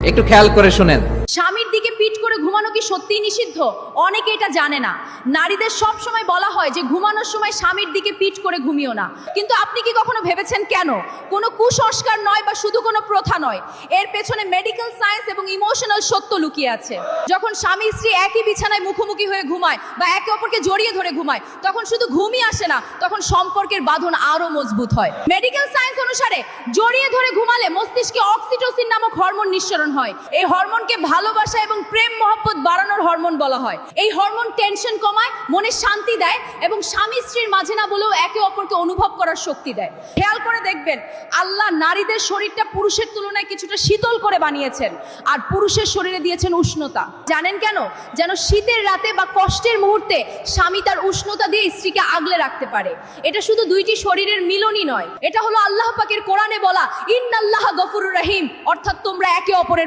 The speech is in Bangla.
একটু খেয়াল করে শুনেন। স্বামীর দিকে পিঠ করে ঘুমানো কি সত্যিই নিষিদ্ধ? অনেকে এটা জানে না। নারীদের সব সময় বলা হয় যে ঘুমানোর সময় স্বামীর দিকে পিঠ করে ঘুমিও না, কিন্তু আপনি কি কখনো ভেবেছেন কেন? কোনো কুসংস্কার নয় বা শুধু কোনো প্রথা নয়, এর পেছনে মেডিকেল সায়েন্স এবং ইমোশনাল সত্য লুকিয়ে আছে। যখন স্বামী স্ত্রী একই বিছানায় মুখোমুখি হয়ে ঘুমায় বা একে অপরকে জড়িয়ে ধরে ঘুমায়, তখন শুধু ঘুমই আসে না, তখন সম্পর্কের বাঁধন আরো মজবুত হয়। মেডিকেল সায়েন্স অনুসারে জড়িয়ে ধরে ঘুমালে মস্তিষ্কে অক্সিটোসিন নামক হরমোন নিঃসরণ হয়। এই হরমোনকে ভালোবাসা এবং প্রেম মহব্বত বাড়ানোর হরমোন বলা হয়। এই হরমোন টেনশন কমায়, মনে শান্তি দেয় এবং স্বামী স্ত্রীর মাঝে না বলেও একে অপরকে অনুভব করার শক্তি দেয়। খেয়াল করে দেখবেন, আল্লাহ নারীদের শরীরটা পুরুষের তুলনায় কিছুটা শীতল করে বানিয়েছেন, আর পুরুষের শরীরে দিয়েছেন উষ্ণতা। জানেন কেন? যেন শীতের রাতে বা কষ্টের মুহূর্তে স্বামী তার উষ্ণতা দিয়ে স্ত্রীকে আগলে রাখতে পারে। এটা শুধু দুইটি শরীরের মিলনই নয়, এটা হলো আল্লাহ পাকের কোরআনে বলা ইন্নাল্লাহ গফুরুর রহিম, অর্থাৎ তোমরা একে অপরের